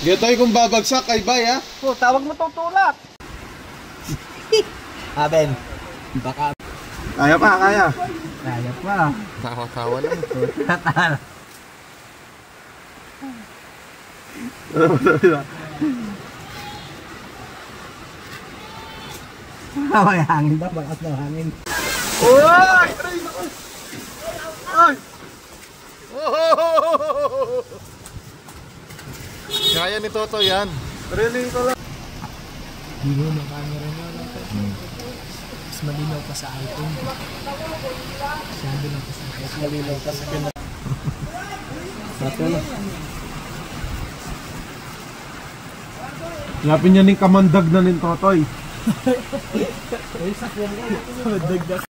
Getoy kung babagsak kay Bay ha. Po, tawag mo tutulak. Aben. Baka. Kaya pa, kaya. Kaya pa. Tawa-tawa lang. May hangin ba? Bakas na hangin. Uy! Ay! Kaya ni Toto yan. Trailing ko lang. Hindi mo camera nyo. Mas malinaw pa sa iPhone. Masyado lang pa sa iPhone. Mas malinaw pa sa gano'n. Toto lang. Yapin niya ning kamandag na nin Totoy. Ay, sakyan lang. Kamandag na.